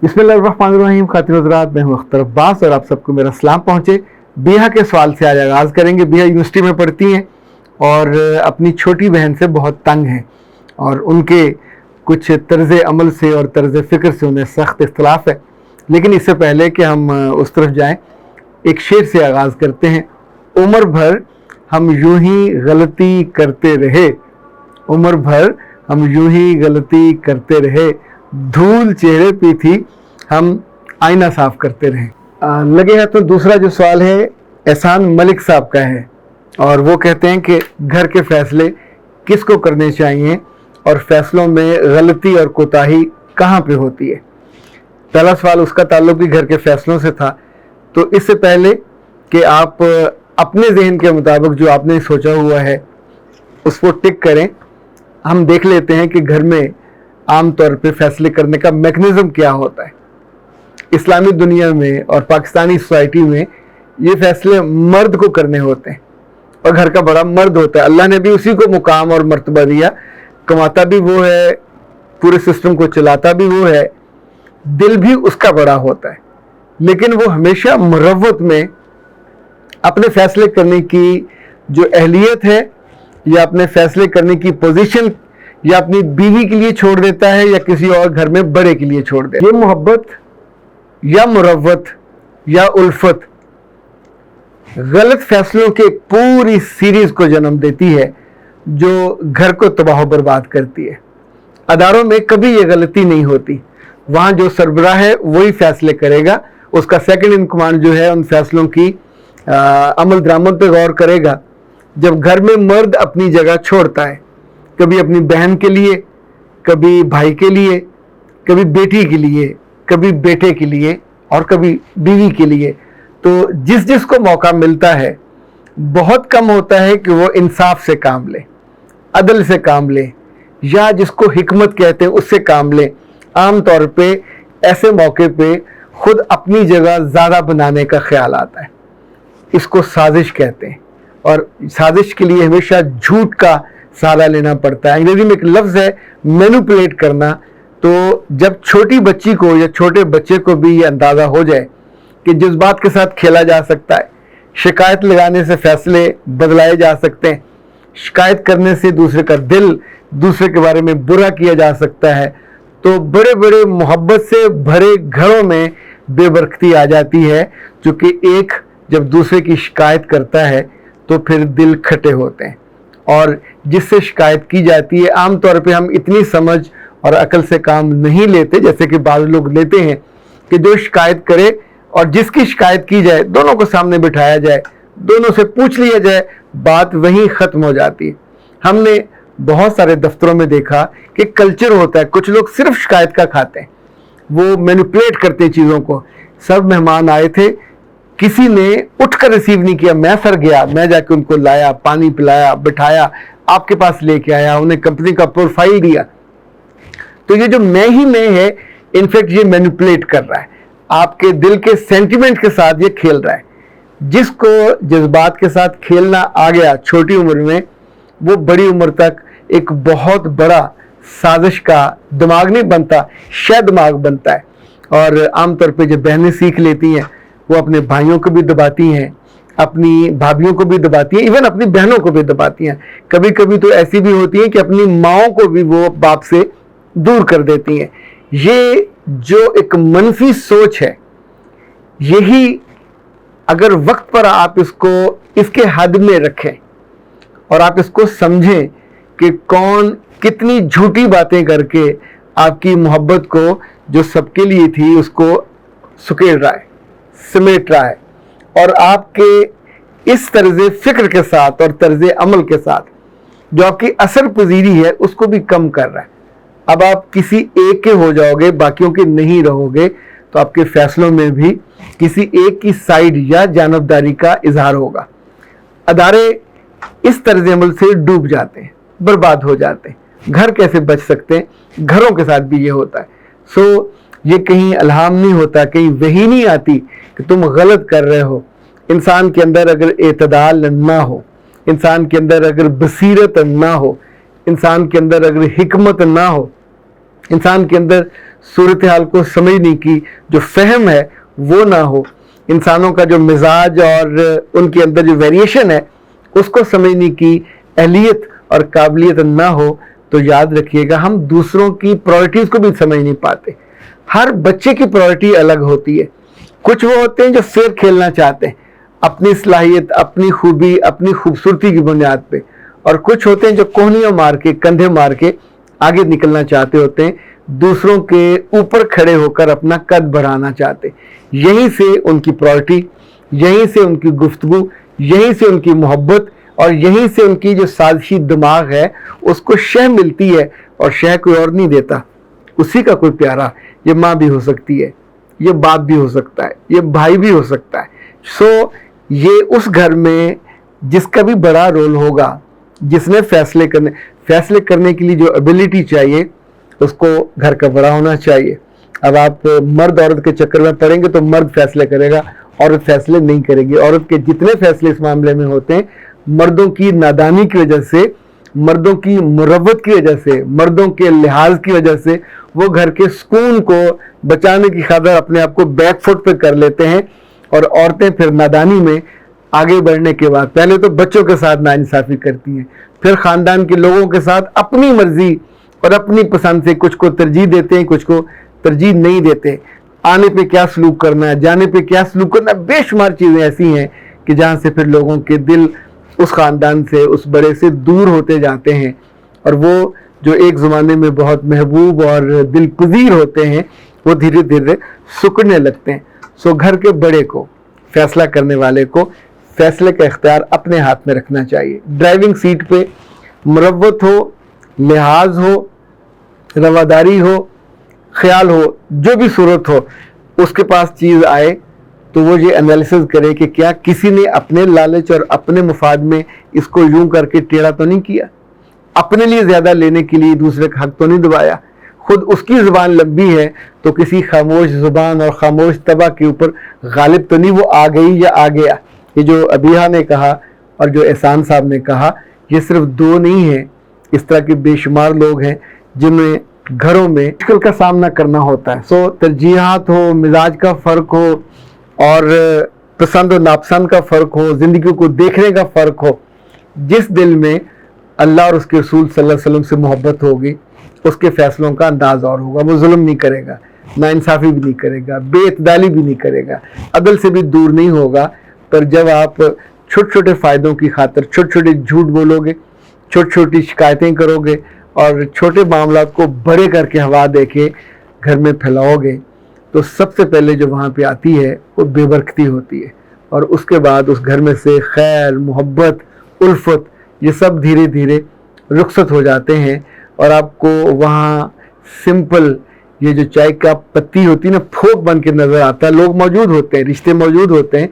बिस्मिल्लाहिर्रहमानिर्रहीम। खातिन हज़रात, मैं हूं अख्तर अब्बास और आप सबको मेरा सलाम पहुंचे। बिहा के सवाल से आज आगाज़ करेंगे। बिहा यूनिवर्सिटी में पढ़ती हैं और अपनी छोटी बहन से बहुत तंग हैं और उनके कुछ तर्ज़ अमल से और तर्ज़ फ़िक्र से उन्हें सख्त इख्तलाफ है। लेकिन इससे पहले कि हम उस तरफ जाएं, एक शेर से आगाज़ करते हैं। उम्र भर हम यूं ही गलती करते रहे, उम्र भर हम यूं ही गलती करते रहे, धूल चेहरे पे थी हम आईना साफ करते रहे। लगे हैं तो दूसरा जो सवाल है एहसान मलिक साहब का है और वो कहते हैं कि घर के फैसले किसको करने चाहिए और फैसलों में गलती और कोताही कहाँ पे होती है। पहला सवाल उसका ताल्लुक भी घर के फैसलों से था, तो इससे पहले कि आप अपने जहन के मुताबिक जो आपने सोचा हुआ है उसको टिक करें, हम देख लेते हैं कि घर में आम तौर पे फैसले करने का मैकेनिज्म क्या होता है। इस्लामी दुनिया में और पाकिस्तानी सोसाइटी में ये फैसले मर्द को करने होते हैं और घर का बड़ा मर्द होता है। अल्लाह ने भी उसी को मुकाम और मर्तबा दिया, कमाता भी वो है, पूरे सिस्टम को चलाता भी वो है, दिल भी उसका बड़ा होता है। लेकिन वो हमेशा मुरव्वत में अपने फैसले करने की जो अहलियत है या अपने फैसले करने की पोजीशन या अपनी बीवी के लिए छोड़ देता है या किसी और घर में बड़े के लिए छोड़ देता है। ये मोहब्बत या मुरव्वत या उल्फत गलत फैसलों के पूरी सीरीज को जन्म देती है जो घर को तबाह बर्बाद करती है। अदारों में कभी ये गलती नहीं होती, वहाँ जो सरबराह है वही फैसले करेगा, उसका सेकंड इन कमांड जो है उन फैसलों की अमल दरामद पे गौर करेगा। जब घर में मर्द अपनी जगह छोड़ता है, कभी अपनी बहन के लिए, कभी भाई के लिए, कभी बेटी के लिए, कभी बेटे के लिए और कभी बीवी के लिए, तो जिस जिस को मौका मिलता है बहुत कम होता है कि वो इंसाफ से काम ले, अदल से काम ले या जिसको हिकमत कहते हैं उससे काम ले। आम तौर पे ऐसे मौके पे खुद अपनी जगह ज़्यादा बनाने का ख्याल आता है। इसको साजिश कहते हैं और साजिश के लिए हमेशा झूठ का सहारा लेना पड़ता है। अंग्रेजी में एक लफ्ज़ है मैनिपुलेट करना। तो जब छोटी बच्ची को या छोटे बच्चे को भी ये अंदाज़ा हो जाए कि जज्बात के साथ खेला जा सकता है, शिकायत लगाने से फैसले बदलाए जा सकते हैं, शिकायत करने से दूसरे का दिल, दूसरे के बारे में बुरा किया जा सकता है, तो बड़े बड़े मोहब्बत से भरे घरों में बेबरकती आ जाती है। क्योंकि एक जब दूसरे की शिकायत करता है तो फिर दिल खटे होते हैं और जिससे शिकायत की जाती है आमतौर पे हम इतनी समझ और अकल से काम नहीं लेते जैसे कि बाज़ लोग लेते हैं कि जो शिकायत करे और जिसकी शिकायत की जाए दोनों को सामने बिठाया जाए, दोनों से पूछ लिया जाए, बात वहीं ख़त्म हो जाती है। हमने बहुत सारे दफ्तरों में देखा कि कल्चर होता है, कुछ लोग सिर्फ शिकायत का खाते हैं, वो मैनिपुलेट करते हैं चीज़ों को। सब मेहमान आए थे, किसी ने उठकर रिसीव नहीं किया, मैं सर गया, मैं जाके उनको लाया, पानी पिलाया, बिठाया, आपके पास लेके आया, उन्हें कंपनी का प्रोफाइल दिया। तो ये जो मैं ही मैं है, इनफैक्ट ये मैनिपुलेट कर रहा है, आपके दिल के सेंटिमेंट के साथ ये खेल रहा है। जिसको जज्बात के साथ खेलना आ गया छोटी उम्र में, वो बड़ी उम्र तक एक बहुत बड़ा साजिश का दिमाग नहीं बनता, शह दिमाग बनता है। और आमतौर पे जब बहनें सीख लेती हैं वो अपने भाइयों को भी दबाती हैं, अपनी भाभीयों को भी दबाती हैं, इवन अपनी बहनों को भी दबाती हैं। कभी कभी तो ऐसी भी होती हैं कि अपनी माओं को भी वो बाप से दूर कर देती हैं। ये जो एक मनफी सोच है, यही अगर वक्त पर आप इसको इसके हद में रखें और आप इसको समझें कि कौन कितनी झूठी बातें करके आपकी मोहब्बत को जो सबके लिए थी उसको सुकेड़ रहा है, समेट रहा है और आपके इस तर्ज़ फ़िक्र के साथ और तर्ज़ अमल के साथ जो आपकी असर पजीरी है उसको भी कम कर रहा है। अब आप किसी एक के हो जाओगे, बाकियों के नहीं रहोगे, तो आपके फैसलों में भी किसी एक की साइड या जानबदारी का इजहार होगा। अदारे इस तर्ज अमल से डूब जाते हैं, बर्बाद हो जाते हैं। घर कैसे बच सकते हैं? घरों के साथ भी ये होता है। सो ये कहीं अल्हाम नहीं होता, कहीं वही नहीं आती कि तुम गलत कर रहे हो। इंसान के अंदर अगर एतदाल ना हो, इंसान के अंदर अगर बसीरत ना हो, इंसान के अंदर अगर हिकमत ना हो, इंसान के अंदर सूरत-ए-हाल को समझने की जो फहम है वो ना हो, इंसानों का जो मिजाज और उनके अंदर जो वेरिएशन है उसको समझने की अहलियत और काबिलियत ना हो, तो याद रखिएगा हम दूसरों की प्रायोरिटीज़ को भी समझ नहीं पाते। हर बच्चे की प्रायोरिटी अलग होती है। कुछ वो होते हैं जो फेयर खेलना चाहते हैं अपनी सलाहियत, अपनी खूबी, अपनी खूबसूरती की बुनियाद पे, और कुछ होते हैं जो कोहनियाँ मार के, कंधे मार के आगे निकलना चाहते होते हैं, दूसरों के ऊपर खड़े होकर अपना कद बढ़ाना चाहते। यहीं से उनकी प्रायोरिटी, यहीं से उनकी गुफ्तगू, यहीं से उनकी मोहब्बत और यहीं से उनकी जो साजिशी दिमाग है उसको शह मिलती है, और शह कोई और नहीं देता, उसी का कोई प्यारा। ये माँ भी हो सकती है, ये बाप भी हो सकता है, ये भाई भी हो सकता है। सो ये उस घर में जिसका भी बड़ा रोल होगा, जिसने फैसले करने के लिए जो एबिलिटी चाहिए, उसको घर का बड़ा होना चाहिए। अब आप मर्द औरत के चक्कर में पड़ेंगे तो मर्द फैसले करेगा, औरत फैसले नहीं करेगी। औरत के जितने फैसले इस मामले में होते हैं, मर्दों की नादानी की वजह से, मर्दों की मुरव्वत की वजह से, मर्दों के लिहाज की वजह से वो घर के सुकून को बचाने की खातिर अपने आप को बैक फुट पे कर लेते हैं, और औरतें फिर नादानी में आगे बढ़ने के बाद पहले तो बच्चों के साथ नाइंसाफ़ी करती हैं, फिर ख़ानदान के लोगों के साथ अपनी मर्जी और अपनी पसंद से कुछ को तरजीह देते हैं, कुछ को तरजीह नहीं देते। आने पे क्या सलूक करना है, जाने पे क्या सलूक करना है, बेशुमार चीज़ें ऐसी हैं कि जहाँ से फिर लोगों के दिल उस ख़ानदान से, उस बड़े से दूर होते जाते हैं, और वो जो एक ज़माने में बहुत महबूब और दिल पजीर होते हैं वो धीरे धीरे सुकड़ने लगते हैं। सो घर के बड़े को, फैसला करने वाले को फैसले का इख्तियार अपने हाथ में रखना चाहिए। ड्राइविंग सीट पे मुरव्वत हो, लिहाज हो, रवादारी हो, ख्याल हो, जो भी सूरत हो, उसके पास चीज़ आए तो वो ये एनालिसिस करे कि क्या किसी ने अपने लालच और अपने मुफाद में इसको यूं करके टेढ़ा तो नहीं किया, अपने लिए ज़्यादा लेने के लिए दूसरे का हक तो नहीं दबाया, खुद उसकी ज़ुबान लंबी है तो किसी खामोश ज़ुबान और खामोश तबा के ऊपर गालिब तो नहीं वो आ गई या आ गया। ये जो अबीहा ने कहा और जो एहसान साहब ने कहा, ये सिर्फ दो नहीं है, इस तरह के बेशुमार लोग हैं जिन्हें घरों में मुश्किल का सामना करना होता है। सो तरजीहात हो, मिजाज का फ़र्क हो, और पसंद और नापसंद का फ़र्क हो, ज़िंदगी को देखने का फ़र्क हो, जिस दिल में अल्लाह और उसके रसूल सल्लल्लाहु अलैहि वसल्लम से मोहब्बत होगी उसके फ़ैसलों का अंदाज़ और होगा। वो जुल्म नहीं करेगा, नाइंसाफ़ी भी नहीं करेगा, बेइतदाली भी नहीं करेगा, अदल से भी दूर नहीं होगा। पर जब आप छोटे छोटे फ़ायदों की खातिर छोटे छोटे झूठ बोलोगे, छोटी छोटी शिकायतें करोगे और छोटे मामलात को बड़े करके हवा देके घर में फैलाओगे, तो सबसे पहले जो वहाँ पे आती है वो बेबरकती होती है, और उसके बाद उस घर में से खैर, मोहब्बत, उल्फत, ये सब धीरे धीरे रुखसत हो जाते हैं, और आपको वहाँ सिंपल ये जो चाय का पत्ती होती है ना, फोक बन के नज़र आता है। लोग मौजूद होते हैं, रिश्ते मौजूद होते हैं,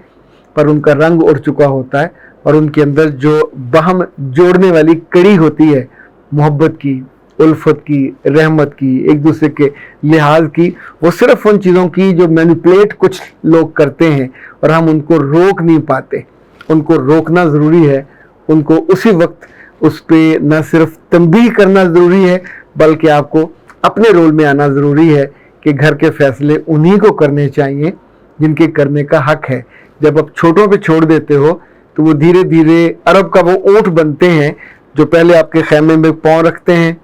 पर उनका रंग उड़ चुका होता है, और उनके अंदर जो बहम जोड़ने वाली कड़ी होती है मोहब्बत की, उल्फत की, रहमत की, एक दूसरे के लिहाज की, वो सिर्फ उन चीज़ों की जो मैनिपुलेट कुछ लोग करते हैं और हम उनको रोक नहीं पाते। उनको रोकना ज़रूरी है, उनको उसी वक्त उस पर न सिर्फ तंबीह करना ज़रूरी है, बल्कि आपको अपने रोल में आना ज़रूरी है कि घर के फ़ैसले उन्हीं को करने चाहिए जिनके करने का हक है। जब आप छोटों पे छोड़ देते हो तो वो धीरे धीरे अरब का वो ऊँट बनते हैं जो पहले आपके खैमे में पाँव रखते हैं,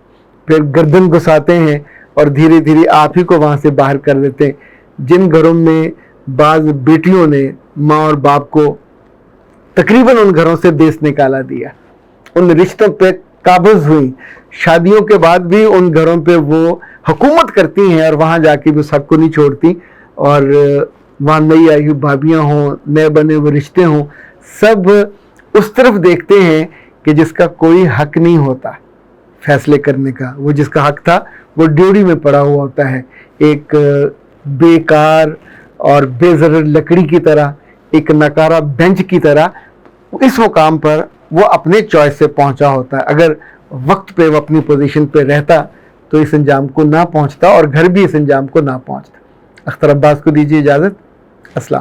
फिर गर्दन घुसाते हैं और धीरे धीरे आप ही को वहाँ से बाहर कर देते हैं। जिन घरों में बाज़ बेटियों ने माँ और बाप को तकरीबन उन घरों से देश निकाला दिया, उन रिश्तों पे काबज़ हुई, शादियों के बाद भी उन घरों पे वो हुकूमत करती हैं और वहाँ जाके भी सबको नहीं छोड़ती, और वहाँ नई आई हुई भाभियाँ हों, नए बने हुए रिश्ते हों, सब उस तरफ देखते हैं कि जिसका कोई हक नहीं होता फैसले करने का। वो जिसका हक था वो ड्यूटी में पड़ा हुआ होता है, एक बेकार और बेज़रर लकड़ी की तरह, एक नकारा बेंच की तरह इस मुकाम पर वो अपने चॉइस से पहुंचा होता है। अगर वक्त पे वो अपनी पोजीशन पे रहता तो इस अंजाम को ना पहुंचता, और घर भी इस अंजाम को ना पहुंचता। अख्तर अब्बास को दीजिए इजाज़त। अस्सलाम।